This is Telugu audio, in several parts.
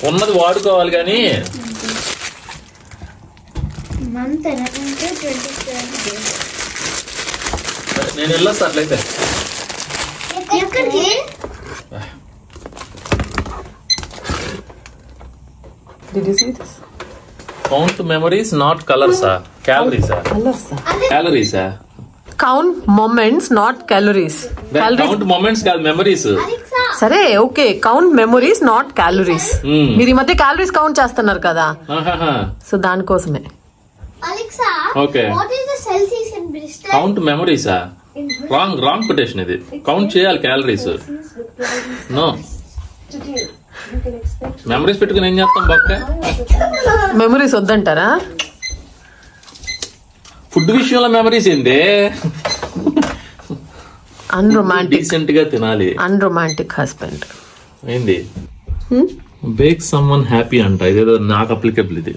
ఉన్నది వాడుకోవాలి కానీ నేను వెళ్ళొస్తా అట్లయితే. Did you see this? Count memories, not colors. Calories. Calories. Count moments, not calories. Count moments కాదు memories. సరే okay, count memories not calories. మీరు ఈ మధ్య క్యాలరీస్ కౌంట్ చేస్తున్నారు కదా, సో దానికోసమే. Okay, count memories. Wrong quotation ఇది. కౌంట్ చేయాలి క్యాలరీస్. నో, మెమరీస్ పెట్టుకుని ఏం చేస్తాం బొక్క? మెమరీస్ వద్దంటారా? ఫుడ్ విషయంలో మెమరీస్ ఏంటి? అన్రొమాంటిక్, డీసెంట్ గా తినాలి. అన్రొమాంటిక్ హస్బెండ్ ఏంది? బేక్ సమ్వన్ హ్యాపీ అంట. ఇదేదో నాకు అప్లికబుల్ ఇది.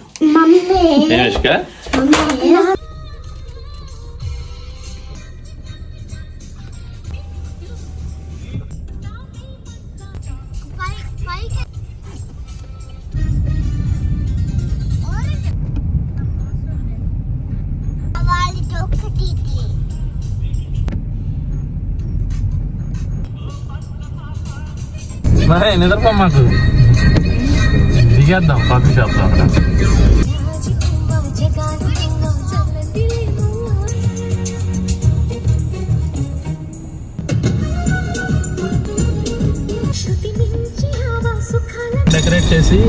నిద్రపో, మాకు దిగేద్దాం కాఫీ షాప్ లో. అక్కడ డెకరేట్ చేసి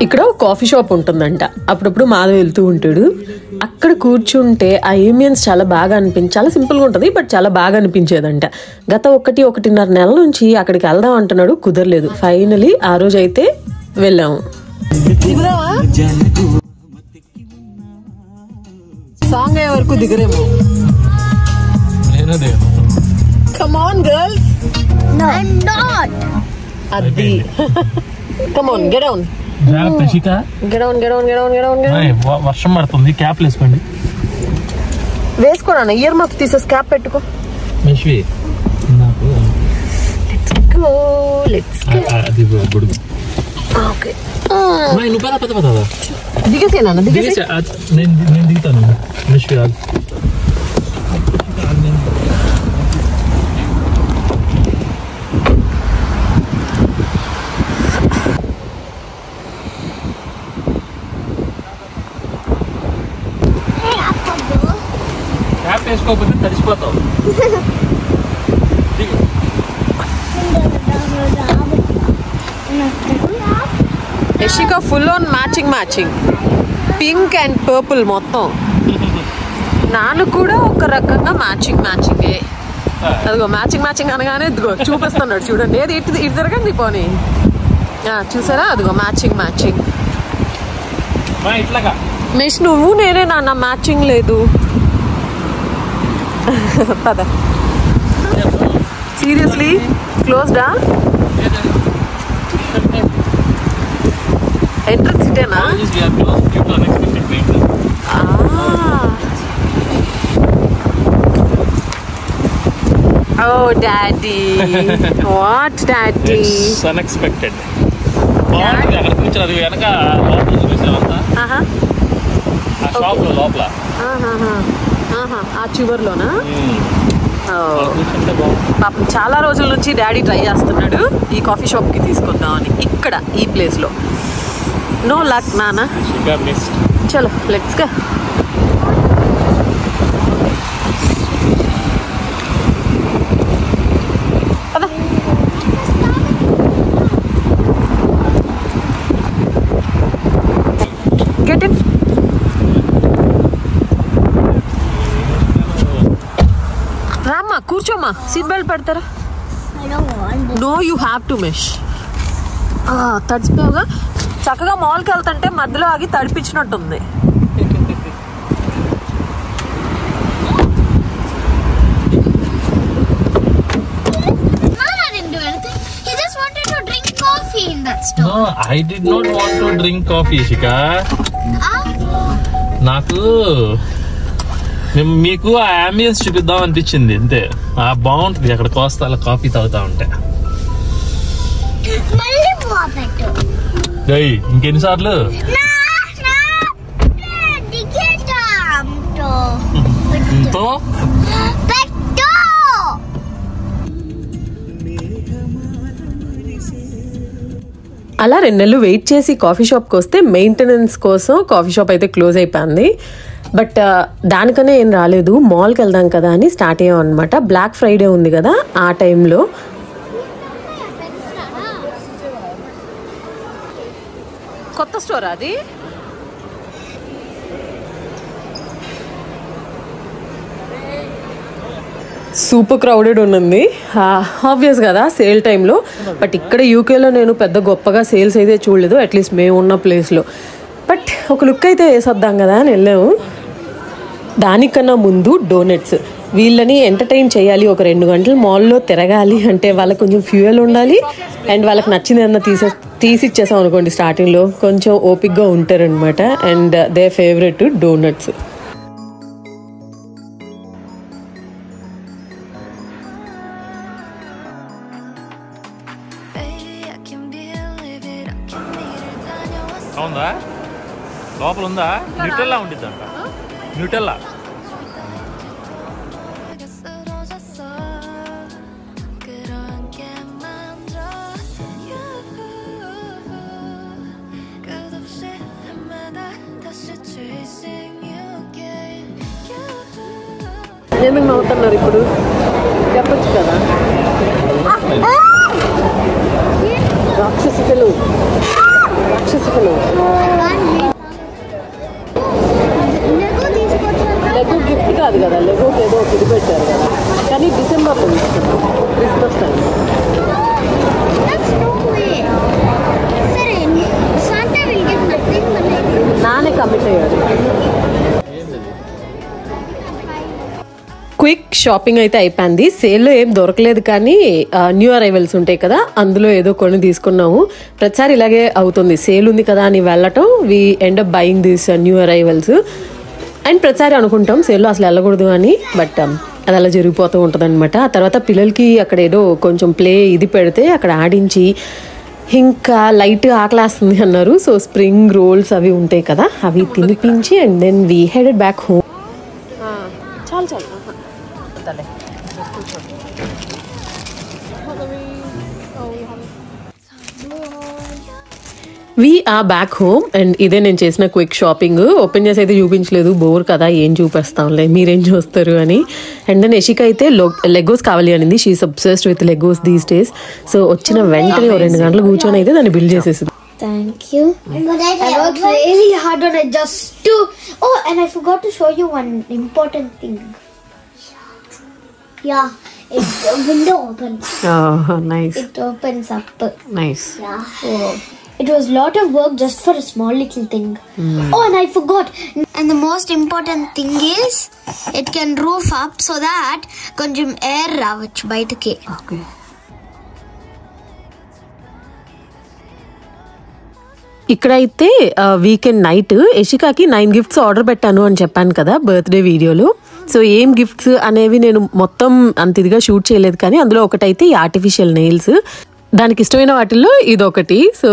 ఇక్కడ కాఫీ షాప్ ఉంటుందంట. అప్పుడప్పుడు మాధవ్ వెళ్తూ ఉంటాడు. అక్కడ కూర్చుంటే ఆ ఏమియన్స్ చాలా బాగా చాలా సింపుల్ గా ఉంటది, బట్ చాలా బాగా అనిపించేదంట. గత 1-1.5 నెలల నుంచి అక్కడికి వెళ్దాం అంటున్నాడు, కుదరలేదు. ఫైనలీ ఆ రోజు అయితే వెళ్ళాము. సాంగ్ అయ్యే వరకు దిగరేమో. Come on girls. అది కమ్ ఆన్, గెట్ డౌన్. వర్షం పడుతుంది, క్యాప్ వేసుకోండి. వేసుకోరా, ఇయర్ మఫ్ తీసేసి క్యాప్ పెట్టుకో. దిగేసేనా? నేను దిగుతాను. వేసుకోకపోతే తడిసిపోతావు. Yashika full on matching pink and purple మొత్తం. నాను కూడా ఒక రకంగా మ్యాచింగ్. అదిగో మ్యాచింగ్ అనగానే ఇదిగో చూపిస్తున్నాడు చూడండి. ఏది ఇటు తిరగండి పోనీ. చూసారా, అదిగో మ్యాచింగ్. మిష్ నువ్వు నేనే నాన్న, మ్యాచింగ్ లేదు. పద. సీరియస్లీ క్లోజ్డా? ఎంట్రన్స్ ఇటేనా? ఓ డాడీ, వాట్ డాడీ? అన్ఎక్స్పెక్టెడ్. అది వెనక లోపల ఆ చివర్లోనా? పాపం చాలా రోజుల నుంచి డాడీ ట్రై చేస్తున్నాడు ఈ కాఫీ షాప్ కి తీసుకొద్దామని. ఇక్కడ ఈ ప్లేస్ లో నో లక్ నానా. చలో లెట్స్ గో. Get in. రామ్మా, కూర్చోమ్మా. సీట్ బెల్ట్ పెడతారా? No, you have to miss. తడిచిపోగా చక్కగా మాల్కి వెళ్తుంటే మధ్యలో ఆగి తడిపించినట్టుంది. No, I did not want to drink coffee, Shika. నాకు మీకు ఆ అంబియన్స్ చూపిద్దాం అనిపించింది అంతే. బాగుంటుంది అక్కడ కోస్తాల కాఫీ తాగుతా ఉంటే. ఇంకెన్నిసార్లు అలా 2 నెలలు వెయిట్ చేసి కాఫీ షాప్కి వస్తే మెయింటెనెన్స్ కోసం కాఫీ షాప్ అయితే క్లోజ్ అయిపోయింది. బట్ దానికనే ఏం రాలేదు, మాల్కి వెళ్దాం కదా అని స్టార్ట్ అయ్యాం అనమాట. బ్లాక్ ఫ్రైడే ఉంది కదా ఆ టైంలో. కొత్త స్టోర్ అది. సూపర్ క్రౌడెడ్ ఉన్నది, ఆబ్వియస్ కదా సేల్ టైంలో. బట్ ఇక్కడ యూకేలో నేను పెద్ద గొప్పగా సేల్స్ అయితే చూడలేదు, అట్లీస్ట్ మేము ఉన్న ప్లేస్లో. బట్ ఒక లుక్ అయితే వేసొద్దాం కదా అని వెళ్ళాము. దానికన్నా ముందు డోనట్స్, వీళ్ళని ఎంటర్టైన్ చేయాలి. ఒక 2 గంటలు మాల్లో తిరగాలి అంటే వాళ్ళకి కొంచెం ఫ్యూయల్ ఉండాలి. అండ్ వాళ్ళకి నచ్చింది ఏదన్నా తీసిచ్చేసాం అనుకోండి స్టార్టింగ్లో, కొంచెం ఓపిక్గా ఉంటారనమాట. And they favourite donuts. ఉందా లోపల ఉందా? న్యూటెల్లా ఉండిద్దంట. న్యూటెల్లా ఎందుకు నవ్వుతున్నారు ఇప్పుడు? చెప్పచ్చు కదా. రాక్షసులు లెగో గిఫ్ట్ కాదు కదా, లెగోకి ఏదో ఇది పెట్టారు కదా. కానీ డిసెంబర్లో తీసుకున్నాం, క్రిస్మస్ టైం. నానే కమిట్ అయ్యాడు. క్విక్ షాపింగ్ అయితే అయిపోయింది. సేల్లో ఏం దొరకలేదు కానీ న్యూ అరైవల్స్ ఉంటాయి కదా, అందులో ఏదో కొన్ని తీసుకున్నాము. ప్రతిసారి ఇలాగే అవుతుంది, సేల్ ఉంది కదా అని వెళ్ళటం, we end up buying this new arrivals. And ప్రతిసారి అనుకుంటాం సేల్లో అసలు వెళ్ళకూడదు అని, బట్ అది అలా జరిగిపోతూ ఉంటుంది అనమాట. ఆ తర్వాత పిల్లలకి అక్కడ ఏదో కొంచెం ప్లే ఇది పెడితే అక్కడ ఆడించి ఇంకా లైట్ ఆకలేస్తుంది అన్నారు. సో స్ప్రింగ్ రోల్స్ అవి ఉంటాయి కదా, అవి తినిపించి and then we headed back home. చాలు చాలు we are back home. And ఇదే నేను చేసిన క్విక్ షాపింగ్. ఓపెన్ చేసి అయితే చూపించలేదు, బోర్ కదా, ఏం చూపిస్తాంలే మీరేం చూస్తారు అని. అండ్ దెన్ యశిక అయితే లెగోస్ కావాలి అనింది. She's obsessed with Legos these days. So వచ్చిన వెంటనే 2 గంటలు కూర్చొని అయితే దాన్ని బిల్డ్ చేసేసింది. Thank you. I worked really hard on it just to... Oh, and I forgot to show you one important thing. Yeah, it's the window opens. Oh, nice. It opens up. Nice. Yeah. Oh, it was a lot of work just for a small little thing. Oh, and I forgot. And the most important thing is, it can roof up so that konjam air ravach bayatiki. Okay. ఇక్కడైతే వీకెండ్ నైట్ యశికాకి 9 గిఫ్ట్స్ ఆర్డర్ పెట్టాను అని చెప్పాను కదా బర్త్డే వీడియోలో. సో ఏం గిఫ్ట్స్ అనేవి నేను మొత్తం అంత ఇదిగా షూట్ చేయలేదు, కానీ అందులో ఒకటైతే ఈ ఆర్టిఫిషియల్ నెయిల్స్. దానికి ఇష్టమైన వాటిల్లో ఇదొకటి. సో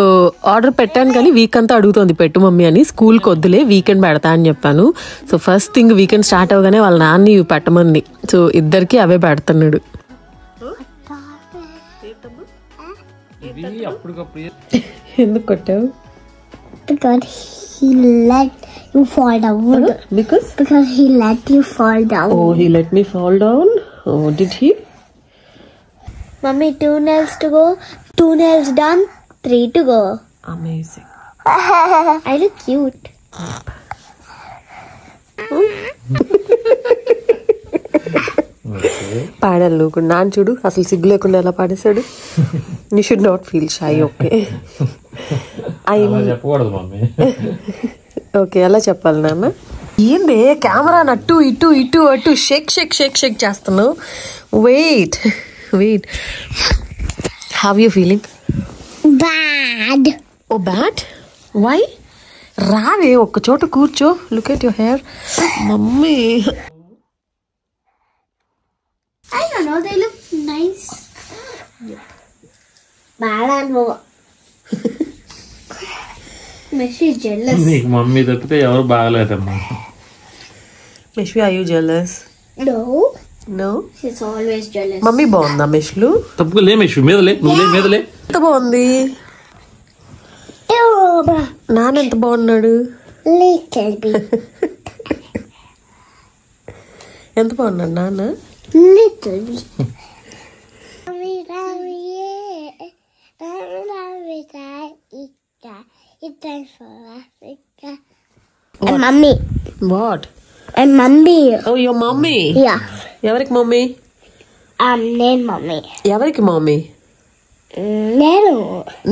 ఆర్డర్ పెట్టాను కానీ వీక్ అంతా అడుగుతోంది పెట్టు మమ్మీ అని. స్కూల్కి వద్దులే వీకెండ్ పెడతా అని చెప్పాను. So first thing weekend start అవగానే వాళ్ళ నాన్న ఇవి పెట్టమంది. సో ఇద్దరికి అవే పెడుతున్నాడు. ఎందుకు కొట్టావు? Because he let you fall down. Because he let you fall down. Oh, he let me fall down. Oh, did he? Mommy, 2 nails to go. 2 nails done. 3 to go. Amazing. I look cute. పాడాలి నువ్వు కూడా. నాన్న చూడు అసలు సిగ్గు లేకుండా ఎలా పాడేశాడు. You should not feel shy. Okay చెప్పకూడదు మమ్మీ. ఓకే అలా చెప్పాలి నాన్న. ఏంది కెమెరా నట్టు ఇటు ఇటు అటు షేక్ షేక్ షేక్ షేక్ చేస్తున్నావు. Wait wait. How you feeling? Bad. Oh bad. Why? రావే ఒక్క చోట కూర్చో. Look at your hair. Mummy I don't know. They look nice. Balan. Meshi is jealous. నీకు మమ్మీ తప్పితే ఎవరు బాగలేదమ్మా. Meshvi, are you jealous? No. No. She's always jealous. Mummy బాగుందా మెష్లు? తప్పుగా లే మెష్ మీదలే నువ్వు మీదలే. ఎంత బాగుంది. నాన్న ఎంత బాగున్నాడు. Little bit. ఎంత బాగున్నాడు నాన్న. Little bit. It's time for Africa. And mommy. What? And mommy. Oh, your mommy. Yeah. ఎవరికి మమ్మీ? నేను మమ్మీ. ఎవరికి మమ్మీ? నేను.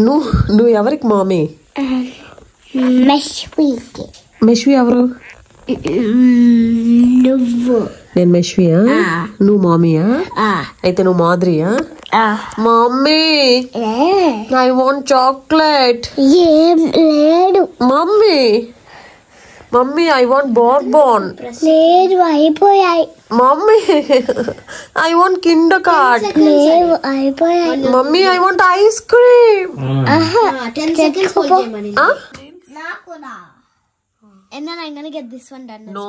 నువ్వు ఎవరికి మమ్మీ? మెష్వీకి. మెష్వి ఎవరు? నువ్వు. నేను మెష్వియా? నువ్వు మామీయా? అయితే నువ్వు మాధురియా? Mummy I want chocolate. ఏం లేదు మమ్మీ ఐ వాంట్ బోర్బోన్. లేదు అయిపోయాయి. Mummy I want Kinder card. లేవు అయిపోయాయి. Mummy I want ice cream. 10 seconds hold చేయమని. నాకునా. And then I'm gonna get this one done. No,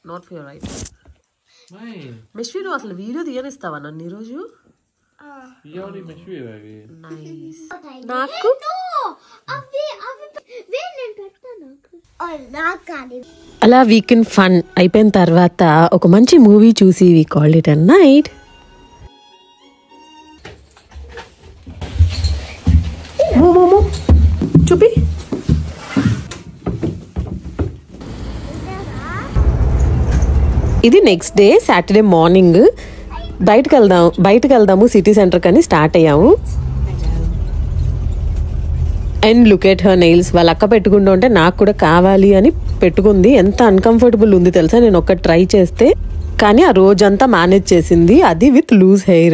not for your right. మెష్వి నువ్వు అసలు వీడియో తీయనిస్తావా నన్ను ఈరోజు? నాకు అలా వీకెండ్ ఫన్ అయిపోయిన తర్వాత ఒక మంచి మూవీ చూసి we called it a night. చూపి. ఇది నెక్స్ట్ డే సాటర్డే మార్నింగ్. బయటకు వెళ్దాము సిటీ సెంటర్ కని స్టార్ట్ అయ్యాము. And look at her nails. వాళ్ళ అక్క పెట్టుకుంటూ ఉంటే నాకు కూడా కావాలి అని పెట్టుకుంది. ఎంత అన్కంఫర్టబుల్ ఉంది తెలుసా. నేను ఒక్కటి ట్రై చేస్తే కానీ ఆ రోజంతా మేనేజ్ చేసింది, అది with loose hair.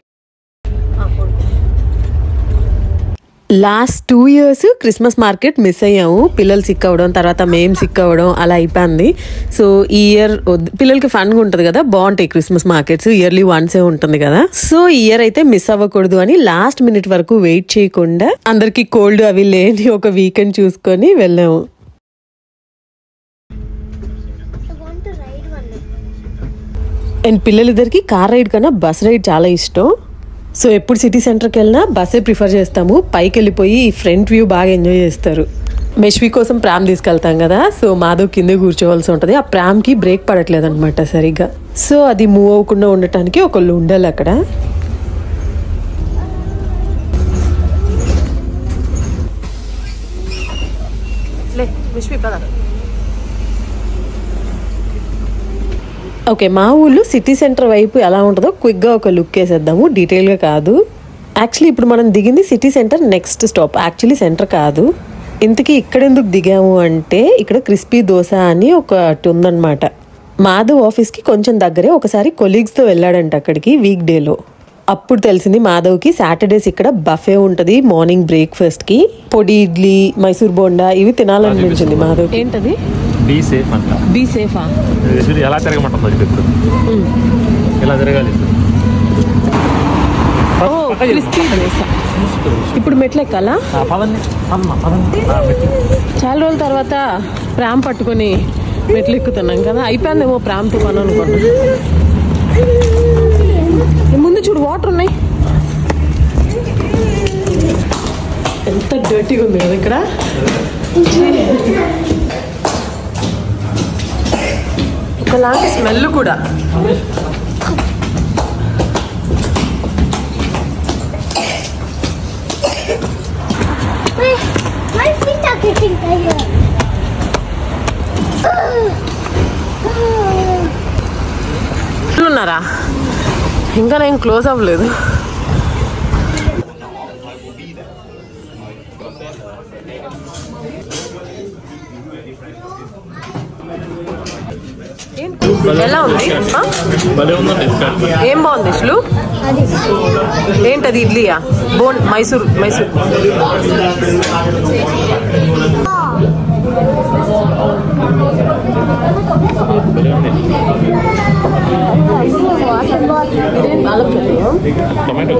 Last 2 years Christmas market miss అయ్యాము. పిల్లలు సిక్ అవ్వడం, తర్వాత మేము సిక్ అవ్వడం అలా అయిపోయింది. సో ఈ ఇయర్ పిల్లలకి ఫన్గా ఉంటుంది కదా, బాగుంటాయి క్రిస్మస్ మార్కెట్స్, ఇయర్లీ వన్సే ఉంటుంది కదా. సో ఈ ఇయర్ అయితే మిస్ అవ్వకూడదు అని లాస్ట్ మినిట్ వరకు వెయిట్ చేయకుండా అందరికి కోల్డ్ అవి లేని ఒక వీకెండ్ చూసుకొని వెళ్ళాము. అండ్ పిల్లలిద్దరికి కార్ రైడ్ కన్నా బస్ రైడ్ చాలా ఇష్టం. సో ఎప్పుడు సిటీ సెంటర్కి వెళ్ళినా బస్సే ప్రిఫర్ చేస్తాము. పైకి వెళ్ళిపోయి ఈ ఫ్రంట్ వ్యూ బాగా ఎంజాయ్ చేస్తారు. మెష్వి కోసం ప్రామ్ తీసుకెళ్తాం కదా, సో మాధవ్ కింద కూర్చోవలసి ఉంటుంది. ఆ ప్రామ్కి బ్రేక్ పడట్లేదు అనమాట సరిగ్గా. సో అది మూవ్ అవ్వకుండా ఉండటానికి ఒకళ్ళు ఉండాలి అక్కడ. ఓకే, మా ఊళ్ళో సిటీ సెంటర్ వైపు ఎలా ఉంటుందో క్విక్గా ఒక లుక్ వేసేద్దాము, డీటెయిల్గా కాదు. యాక్చువల్లీ ఇప్పుడు మనం దిగింది city centre next stop, actually centre కాదు. ఇంతకీ ఇక్కడ ఎందుకు దిగాము అంటే ఇక్కడ క్రిస్పీ దోశ అని ఒకటి ఉందన్నమాట. మాధవ్ ఆఫీస్కి కొంచెం దగ్గరే. ఒకసారి కొలీగ్స్తో వెళ్ళాడంట అక్కడికి వీక్ డేలో. అప్పుడు తెలిసింది మాధవ్కి సాటర్డేస్ ఇక్కడ బఫే ఉంటుంది మార్నింగ్ బ్రేక్ఫాస్ట్కి. పొడి ఇడ్లీ, మైసూర్ బోండా ఇవి తినాలనిపించింది మాధవ్. ఏంటది? బీ సేఫ్ అంట. బీ సేఫా? ఎలా తిరగమంటుందో ఇప్పుడు ఇలా తిరగాలి. ఇప్పుడు మెట్లు ఎక్కాలా? చాలా రోజుల తర్వాత ప్రామ్ పట్టుకొని మెట్లు ఎక్కుతున్నాం కదా, అయిపోయిందేమో ప్రామ్తో పని అనుకున్నా. ముందు చూడు వాటర్ ఉన్నాయి. ఎంత డర్టీగా ఉంది కదా ఇక్కడ. ఒకలాంటి స్మెల్ కూడా. ఉన్నారా? ఇంకా నేను క్లోజ్ అవ్వలేదు. ఎలా ఉంది? ఏం బాగుంది ఇష్లు? ఏంటది? ఇడ్లీయా? మైసూర్ ఇదేం టొమాటో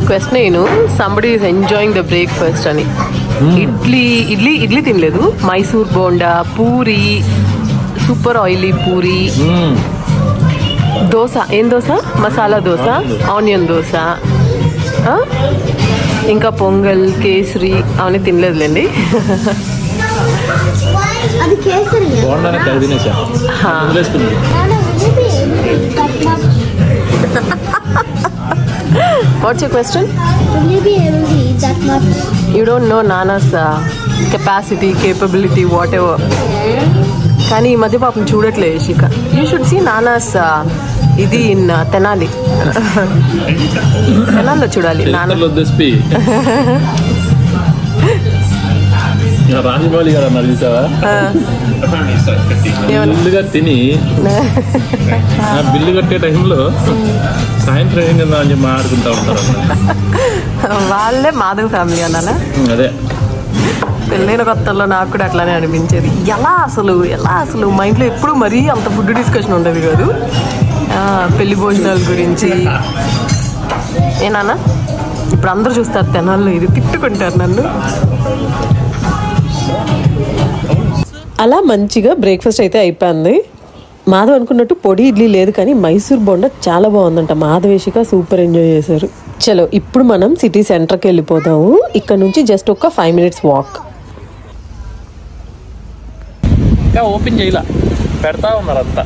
క్వశ్చన్ నేను somebody is enjoying the breakfast అని. ఇడ్లీ తినలేదు. Mysore bonda, puri, super oily puri, dosa. ఏం దోశ? మసాలా దోశ, ఆనియన్ దోశ, ఇంకా పొంగల్, కేసరి అవన్నీ తినలేదులేండి. What's your question? Will you be able to eat that much? You don't know Nana's capacity, capability, whatever. కానీ ఈ మధ్య పాపం చూడట్లేదు యశిక. యూ షుడ్ సీ నానాస్ ఇది ఇన్ తెనాలి. తెనాల్లో చూడాలి నాన్న. రాజమౌళి గారు అన్నారు చూసావా, బిల్లుగా తిని బిల్లు కట్టే టైంలో సాయంత్రం ఏం కదా అని చెప్పి మాట్లాడుకుంటా ఉంటారు. వాళ్ళే మాధవ్ ఫ్యామిలీ అనాలా? అదే పెళ్ళైన కొత్తల్లో నాకు కూడా అట్లానే అనిపించేది. ఎలా అసలు మా ఇంట్లో ఎప్పుడు మరీ అంత ఫుడ్ డిస్కషన్ ఉండేది కాదు. పెళ్లి భోజనాల గురించి ఏనానా ఇప్పుడు అందరూ చూస్తారు తెనాల్లో, ఇది తిట్టుకుంటారు నన్ను. అలా మంచిగా బ్రేక్ఫాస్ట్ అయితే అయిపోయింది. మాధవ్ అనుకున్నట్టు పొడి ఇడ్లీ లేదు, కానీ మైసూర్ బోండా చాలా బాగుందంట. మాధవేషిక సూపర్ ఎంజాయ్ చేశారు. చలో ఇప్పుడు మనం సిటీ సెంటర్కి వెళ్ళిపోతాము. ఇక్కడ నుంచి జస్ట్ ఒక 5 minutes వాక్. ఇంకా ఓపెన్ చేయాల, పెడతా ఉన్నారు అంతా.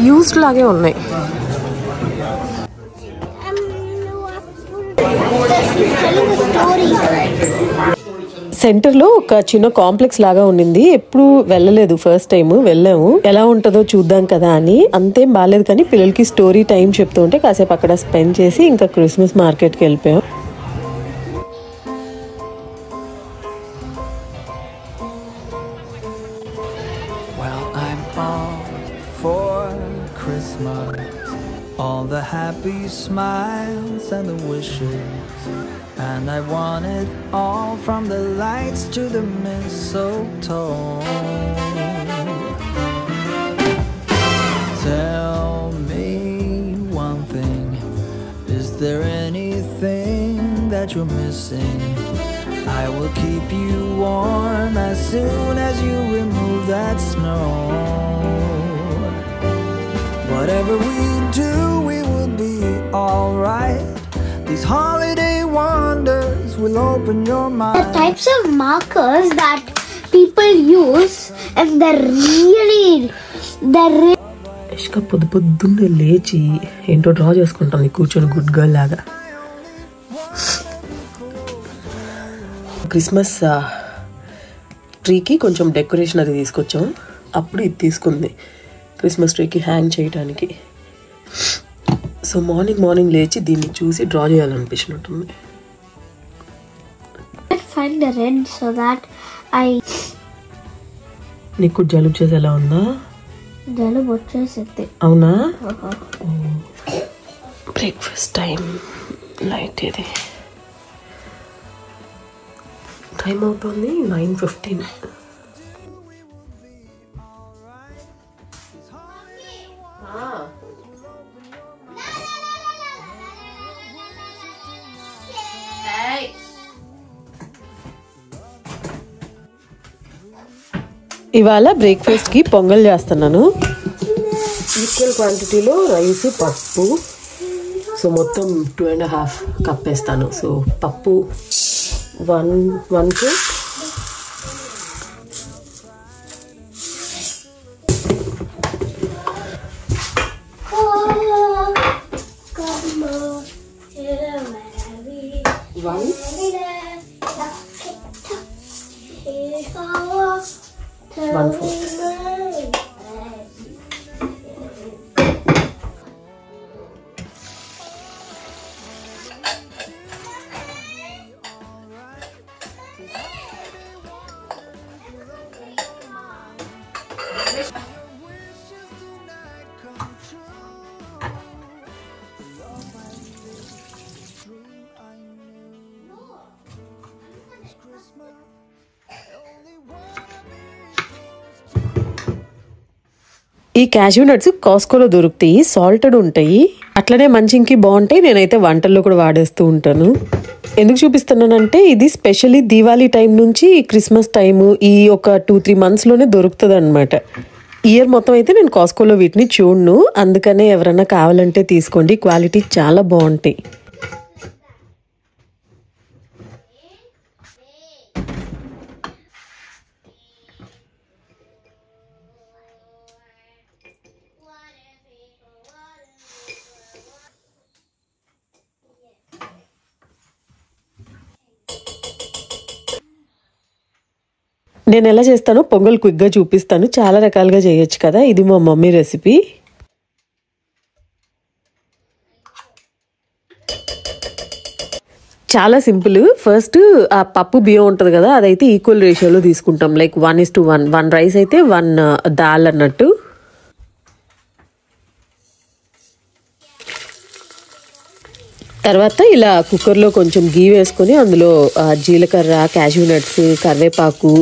యూస్డ్ లాగే ఉన్నాయి. సెంటర్లో ఒక చిన్న కాంప్లెక్స్ లాగా ఉండింది. ఎప్పుడు వెళ్ళలేదు, ఫస్ట్ టైం వెళ్ళాము. ఎలా ఉంటుందో చూద్దాం కదా అని. అంతేం బాగాలేదు, కానీ పిల్లలకి స్టోరీ టైం చెప్తూ ఉంటే కాసేపు అక్కడ స్పెండ్ చేసి ఇంకా క్రిస్మస్ మార్కెట్కి వెళ్ళిపోయాం. All the happy smiles and the wishes, and I want it all, from the lights to the mistletoe. Tell me one thing, is there anything that you're missing? I will keep you warm as soon as you remove that snow. Whatever we do, we will be alright. These holiday wonders will open your mind. The types of markers that people use, and they're ఇష్క పొద్దున్నే లేచి ఏంటో డ్రా చేసుకుంటాను కూర్చొని గుడ్ గర్ల్ లాగా. క్రిస్మస్ ట్రీకి కొంచెం డెకరేషన్ అది తీసుకొచ్చాం. అప్పుడు ఇది తీసుకుంది క్రిస్మస్ ట్రీకి హ్యాంగ్ చేయడానికి. సో మార్నింగ్ లేచి దీన్ని చూసి draw చేయాలనిపించినట్టుంది. find the red so that నీకు జలుబు చేసి ఎలా ఉందా? జలుబు వచ్చేసింది. అవునా? బ్రేక్ఫాస్ట్ టైం లైట్ ఇది. టైం అవుతుంది 9:15. ఇవాళ బ్రేక్ఫాస్ట్కి పొంగల్ చేస్తున్నాను. ఈక్వల్ క్వాంటిటీలో రైస్, పప్పు. సో మొత్తం 2.5 కప్ వేస్తాను. సో పప్పు 1 cup, ఈ క్యాష్యూ నట్స్ కాస్కోలో దొరుకుతాయి, సాల్టెడ్ ఉంటాయి, అట్లనే మంచింకి బాగుంటాయి. నేనైతే వంటల్లో కూడా వాడేస్తూ ఉంటాను. ఎందుకు చూపిస్తున్నానంటే ఇది స్పెషల్లీ దీవాళీ టైం నుంచి క్రిస్మస్ టైము ఈ ఒక 2-3 మంత్స్లోనే దొరుకుతుంది అనమాట. ఇయర్ మొత్తం అయితే నేను కాస్కోలో వీటిని చూడను, అందుకనే ఎవరైనా కావాలంటే తీసుకోండి, క్వాలిటీ చాలా బాగుంటాయి. నేను ఎలా చేస్తానో పొంగల్ క్విక్గా చూపిస్తాను. చాలా రకాలుగా చేయొచ్చు కదా, ఇది మా మమ్మీ రెసిపీ. చాలా సింపుల్. ఫస్ట్ ఆ పప్పు బియ్యం ఉంటుంది కదా, అదైతే ఈక్వల్ రేషియోలో తీసుకుంటాం. లైక్ 1:1. 1 రైస్ అయితే 1 దాల్ అన్నట్టు. తర్వాత ఇలా కుక్కర్లో కొంచెం గీ వేసుకొని అందులో జీలకర్ర, క్యాష్యూ నట్స్, కరివేపాకు,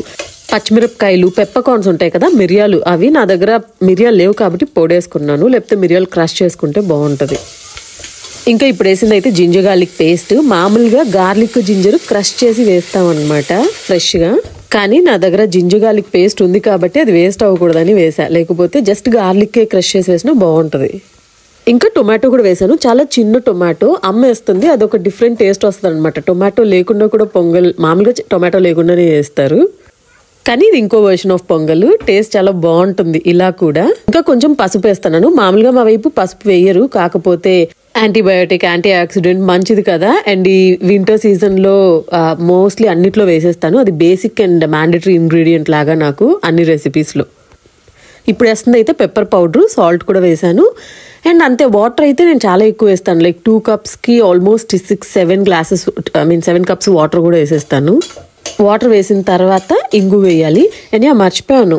పచ్చిమిరపకాయలు, పెప్పర్కార్న్స్ ఉంటాయి కదా, మిరియాలు, అవి నా దగ్గర మిరియాలు లేవు కాబట్టి పొడేసుకున్నాను, లేకపోతే మిరియాలు క్రష్ చేసుకుంటే బాగుంటుంది. ఇంకా ఇప్పుడు వేసింది అయితే జింజర్ గార్లిక్ పేస్ట్. మామూలుగా గార్లిక్ జింజర్ క్రష్ చేసి వేస్తాం అనమాట ఫ్రెష్గా, కానీ నా దగ్గర జింజర్ గార్లిక్ పేస్ట్ ఉంది కాబట్టి అది వేస్ట్ అవ్వకూడదని వేసా, లేకపోతే జస్ట్ గార్లిక్కే క్రష్ చేసి వేసినా బాగుంటుంది. ఇంకా టొమాటో కూడా వేసాను, చాలా చిన్న టొమాటో. అమ్మ వేస్తుంది, అదొక డిఫరెంట్ టేస్ట్ వస్తుంది అనమాట. టొమాటో లేకుండా కూడా పొంగల్ మామూలుగా టొమాటో లేకుండానే వేస్తారు, కానీ ఇది ఇంకో వర్షన్ ఆఫ్ పొంగల్. టేస్ట్ చాలా బాగుంటుంది ఇలా కూడా. ఇంకా కొంచెం పసుపు వేస్తున్నాను. మామూలుగా మా వైపు పసుపు వేయరు, కాకపోతే యాంటీబయోటిక్, యాంటీ ఆక్సిడెంట్ మంచిది కదా, అండ్ ఈ వింటర్ సీజన్లో మోస్ట్లీ అన్నిట్లో వేసేస్తాను. అది బేసిక్ అండ్ మ్యాండేటరీ ఇంగ్రీడియంట్ లాగా నాకు అన్ని రెసిపీస్లో. ఇప్పుడు వేస్తుంది అయితే పెప్పర్ పౌడర్, సాల్ట్ కూడా వేసాను, అండ్ అంతే. వాటర్ అయితే నేను చాలా ఎక్కువ వేస్తాను, లైక్ 2 కప్స్కి ఆల్మోస్ట్ 6-7 గ్లాసెస్, 7 కప్స్ వాటర్ కూడా వేసేస్తాను. వాటర్ వేసిన తర్వాత ఇంగు వేయాలి. అండ్ మర్చిపోయాను,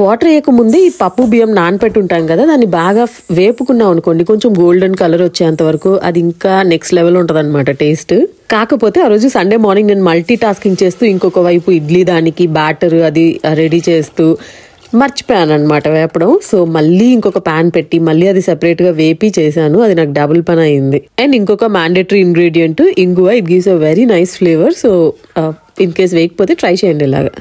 వాటర్ వేయకముందే ఈ పప్పు బియ్యం నానపెట్టి ఉంటాం కదా, దాన్ని బాగా వేపుకున్నాం అనుకోండి, కొంచెం గోల్డెన్ కలర్ వచ్చేంత వరకు, అది ఇంకా నెక్స్ట్ లెవెల్ ఉంటుంది అనమాట టేస్ట్. కాకపోతే ఆ రోజు సండే మార్నింగ్ నేను మల్టీ టాస్కింగ్ చేస్తూ ఇంకొక వైపు ఇడ్లీ దానికి బ్యాటర్ అది రెడీ చేస్తూ మర్చిపోయాను అనమాట వేపడం. సో మళ్ళీ ఇంకొక ప్యాన్ పెట్టి మళ్ళీ అది సెపరేట్గా వేపి చేశాను, అది నాకు డబుల్ పని అయింది. అండ్ ఇంకొక మ్యాండేటరీ ఇంగ్రీడియంట్ ఇంగువ, it gives a very nice flavour. So in case వేయకపోతే ట్రై చేయండి ఇలాగా.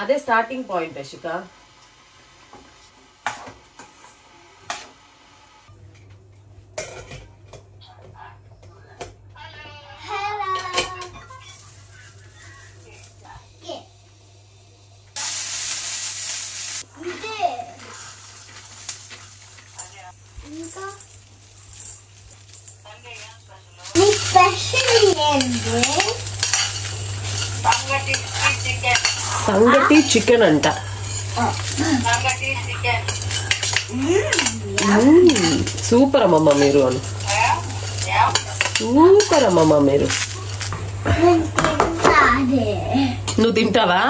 అదే స్టార్టింగ్ పాయింట్ యశిక. సంగటి చికెన్ అంట. సూపర్ అమ్మమ్మ మీరు అని, సూపర్ అమ్మమ్మ మీరు. నువ్వు తింటావా?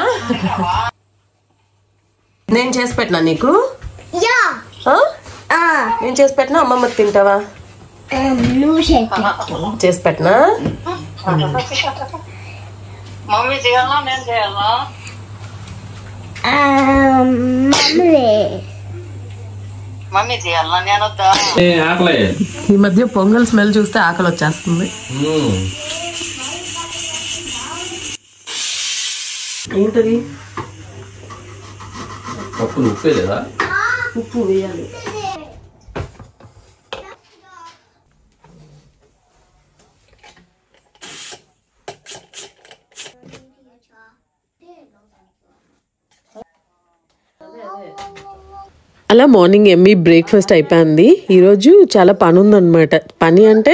నేను చేసి పెట్టినా నీకు? నేను చేసి పెట్టినా అమ్మమ్మ తింటావా? చేసి పెట్టినా? మమ్మీ చేయాలా నేను చేయాలా? మమ్మీ చేయాలా నేను వద్దా? ఈ మధ్య పొంగల్ స్మెల్ చూస్తే ఆకలి వచ్చేస్తుంది. ఏంటది? పప్పులు ఉప్పే లేదా? ఉప్పు వేయాలి. అలా మార్నింగ్ ఎమ్మీ బ్రేక్ఫాస్ట్ అయిపోయింది. ఈరోజు చాలా పని ఉందన్నమాట. పని అంటే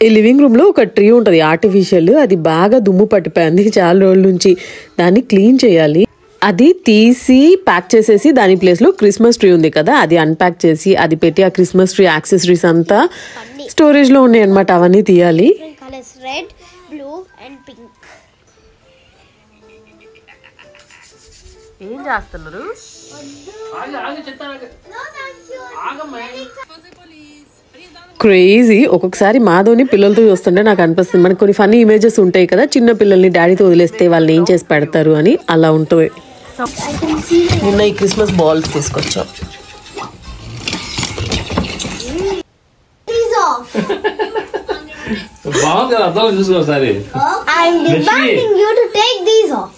ఈ లివింగ్ రూమ్లో ఒక ట్రీ ఉంటుంది ఆర్టిఫిషియల్, అది బాగా దుమ్ము పట్టిపోయింది చాలా రోజుల నుంచి. దాన్ని క్లీన్ చేయాలి. అది తీసి ప్యాక్ చేసేసి దాని ప్లేస్లో క్రిస్మస్ ట్రీ ఉంది కదా, అది అన్ప్యాక్ చేసి అది పెట్టి ఆ క్రిస్మస్ ట్రీ యాక్సెసరీస్ అంతా స్టోరేజ్లో ఉన్నాయి అనమాట, అవన్నీ తీయాలి. Red, blue and pink. ఏం చేస్తున్నారు? క్రేజీ. ఒక్కొక్కసారి మాధవ్ని పిల్లలతో చూస్తుంటే నాకు అనిపిస్తుంది, మనకు కొన్ని ఫన్నీ ఇమేజెస్ ఉంటాయి కదా, చిన్న పిల్లల్ని డాడీతో వదిలేస్తే వాళ్ళని ఏం చేసి పెడతారు అని, అలా ఉంటుంది. నిన్న ఈ క్రిస్మస్ బాల్స్ తీసుకొచ్చాం. బాగుంది కదా, అర్థం చూసుకో ఒకసారి. I'm demanding you to take these off.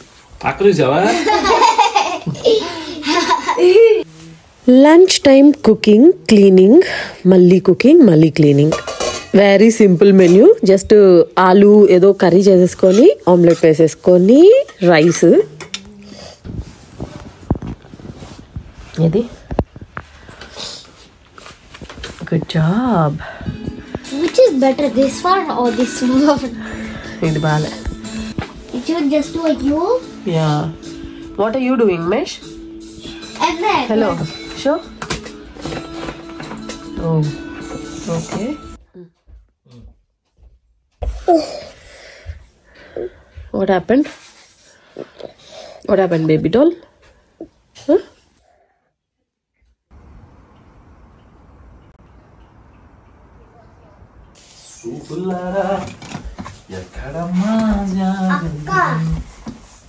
అక్కడ చూసావా? లంచ్ టైం కుకింగ్, క్లీనింగ్, మళ్ళీ కుకింగ్, మళ్ళీ cleaning. Very simple menu. Just ఆలు ఏదో కర్రీ చేసేసుకొని ఆమ్లెట్ వేసేసుకొని రైస్. ఇది good job. Which is better, this one or this one? ఇది బాగా. It should just do a U. Yeah. What are you doing మేష్? And then. Hello. Sure. Oh. Okay. What happened? What happened, baby doll? Huh?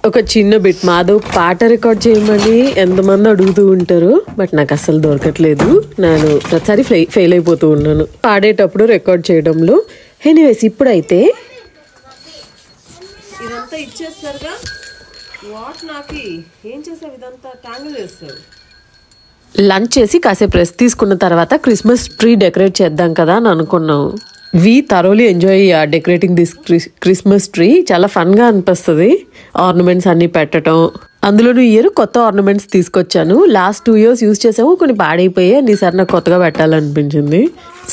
ఒక చిన్న బిట్, మాధవ్ పాట రికార్డ్ చేయమని ఎంతమంది అడుగుతూ ఉంటారు, బట్ నాకు అస్సలు దొరకట్లేదు. నేను ప్రతిసారి ఫెయిల్ అయిపోతూ ఉన్నాను పాడేటప్పుడు రికార్డ్ చేయడంలో. ఎనీవేస్, ఇప్పుడైతే ఇదంతా ఇచ్చేస్తారుగా, వాట్ నాకు ఏం చేసావు, ఇదంతా ట్యాంగిల్ చేస్తారు. లంచ్ చేసి కాసేపు రెస్ట్ తీసుకున్న తర్వాత క్రిస్మస్ ట్రీ డెకరేట్ చేద్దాం కదా అని అనుకున్నాం. We thoroughly enjoy decorating this Christmas tree. చాలా ఫన్గా అనిపిస్తుంది ఆర్నమెంట్స్ అన్ని పెట్టడం. అందులోనూ ఇయర్ కొత్త ఆర్నమెంట్స్ తీసుకొచ్చాను. లాస్ట్ 2 years యూజ్ చేసాము, కొన్ని పాడైపోయాయి. ఈసారి నాకు కొత్తగా పెట్టాలనిపించింది.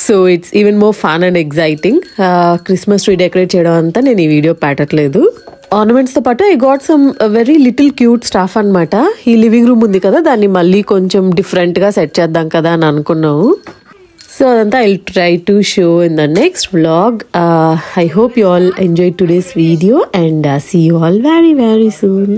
So it's even more fun and exciting. Christmas tree decorate చేయడం అంతా నేను ఈ వీడియో పెట్టట్లేదు. ఆర్నమెంట్స్తో పాటు I got some very little cute stuff అనమాట. ఈ లివింగ్ రూమ్ ఉంది కదా, దాన్ని మళ్ళీ కొంచెం డిఫరెంట్గా సెట్ చేద్దాం కదా అని అనుకున్నాము. So I'll try to show in the next vlog. I hope you all enjoyed today's video and see you all very, very soon.